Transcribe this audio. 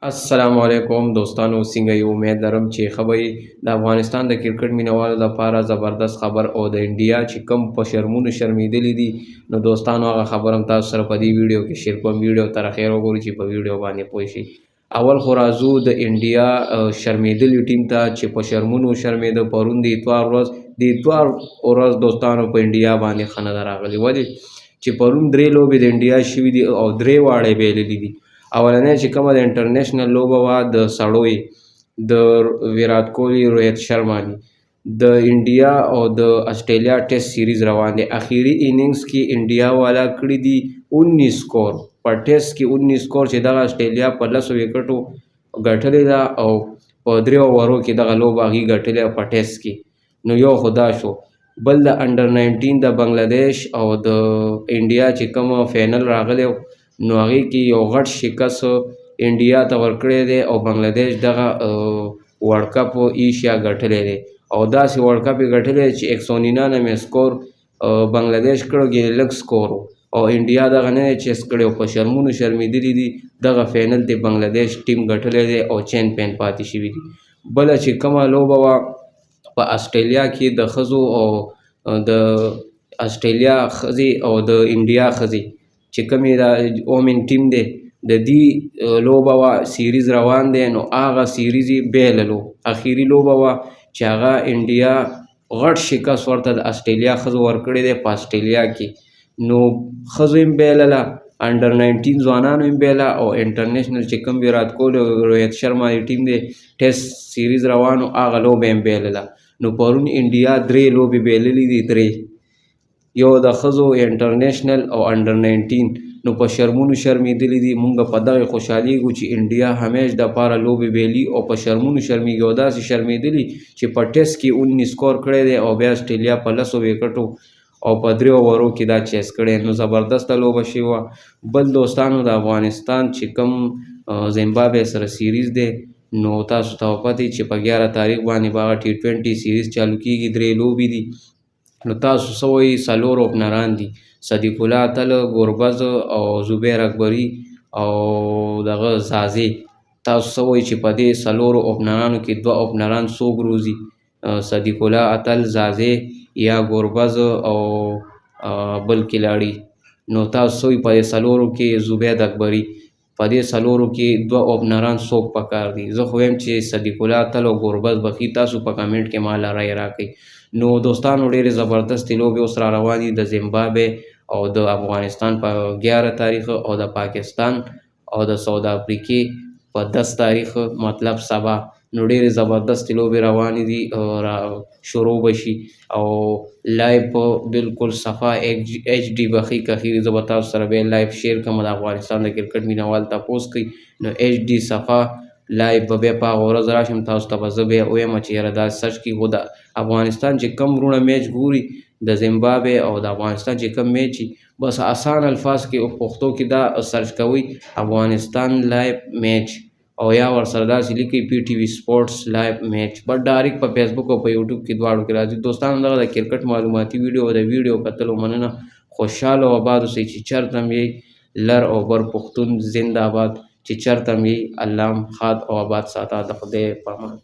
السلام علیکم دوستانو، څنګه یو امید لرم چې ښه د افغانستان د کرکټ مینوالو لپاره زبردست خبر او د انډیا چې کم په شرمونو شرمېدلي دي، نو دوستانو هغه خبر هم تاسو سره په دې ویډیو کې شیر کوم. ویډیو تر اخره وګورئ چې په ویډیو باندې پوه شئ. اول خو راځو د انډیا شرمېدلي ټیم ته چې په شرمونو شرمېده. پرون د اتوار ورځ دوستانو په انډیا باندې ښه نه ده راغلې. ولې چې پرون 3 لوبې د انډیا شوي دي او 3 واړه بایللي دي. اولنۍ چې کومه د انټرنیشنل لوبه وه د سړیو د ویرات کوهلي، روهت شرما دي. د انډیا او د اسټرالیا ټیسټ سیریز روان دی. اخیري اننګز کې انډیا والا کړي دي 19 سکور په ټیسټ کې 19 سکور چې دغه اسټرالیا په 10 وکټو ګټلې ده او په 3 اوورو کې دغه لوبه هغې ګټلې په ټیسټ کې. نو یو خو دا شو. بل د انډر 19 د بنګلادیش او د انډیا چې کوم فینل راغلی نو هغې کې یو غټ شکست انډیا ته ورکړی دی او بنګلادیش دغه ورلډ کپ ایشیا ګټلی دی او داسې ورلډ کپ یې ګټلی دی چې 199 سکور بنګلادیش کړو، کې لږ سکور او انډیا دغه نه دی چیس کړی او په شرمونو شرمېدلي دي. دغه فینل د بنګلادیش ټیم ګټلی دی او چیمپئن پاتې شوي دي. بله چې کومه لوبه وه په اسټرالیا کې د ښځو او د اسټرالیا ښځې او د انډیا ښځې چې کومې د اومن ټیم دی د دې لوبه وه سیریز روان دی. نو هغه سیریز یې بایللو. اخیري لوبه وه چې هغه انډیا غټ شکست ورته د اسټرالیا ښځو ورکړی دی په اسټرالیا کې. نو ښځو یې هم بایلله، انډر 19 ځوانانو یې بایله او انټرنیشنل چې کوم ویرات کوهلي او روهت شرما ټیم دی ټیسټ سیریز روانو هغه لوبه یې هم بایلله. نو پرون انډیا 3 لوبې بایللي دي، 3 یو د ښځو انټرنیشنل او انډر 19. نو په شرمونو شرمېدلي دي. مونږ په دغې خوشحالیږو چې انډیا همیش دپاره لوبې بایلي او په شرمونو شرمېږي او داسې شرمېدلي چې په ټیسټ کې 19 سکور کړی دی او بیا اسټرالیا په 10 وکټو او په 3 اوورو کې دا چیس کړی. نو زبردسته لوبه شوې وه. بل دوستانو د افغانستان چې کوم زیمبابوې سره سیریز دی نو تاسو ته پته چې په 11 تاریخ باندې به هغه T20 سیریز چالو کېږي. 3 لوبې دي. نو تاسو څه وایي؟ 4 اوپنران دي، صدیق الله اتل، ګوربز او زبیر اکبري او دغه زازې. تاسو څه وایي چې په دې 4 اوپنرانو کې 2 اوپنران څوک روزي؟ صدیق الله اتل، زازې یا ګوربز او بل کلاړي. نو تاسو څه وایي په دې 4 کې زبیر اکبري؟ په دې 4 کې 2 اوپنران څوک پکار دي؟ زه خو وایم چې صدیق الله اتل او ګوربز بخي. تاسو په کمنټ کې ماله رایې راکړئ. نو دوستانو ډېرې زبردستې لوبې اوس را روانې دي د زیمبابوې او د افغانستان په 11 تاریخ او د پاکستان او د ساوث افریقې په 10 تاریخ مطلب سبا. نو ډېرې زبردستې لوبې روانې دي، شروع به شي او لایو په بالکل صفا ایچ ډي بخي کخي. زه به تاسو سره بیا لایو شیر کوم د افغانستان د کرکټ مینوال تپوس کوي. نو ایچ ډي صفا لایو به بیا په هغه ورځ راشم تاسو ته به زه بیا ووایم چې یاره داسې سرچ کړي. خو د افغانستان چې کم وروڼه میچ ګوري د زیمبابوې او د افغانستان چې کم میچ وي بس آسان الفاظ کې پښتو کې دا سرچ کوئ افغانستان لایو میچ او یا ورسره داسې لیکئ PTV سپورټس لایو میچ. بس ډایرکټ په فیسبوک او په یوټیوب کې دواړو کې راځي. دوستانو دغه د کرکټ معلوماتي ویډیو د ویډیو کتلو مننه. خوشحاله او آباد اوسئ چې چېرته هم یئ. لر او بر پښتون زنده باد. چې چېرته هم یئ الله ښاد او آباد ساته. د خدای په امان.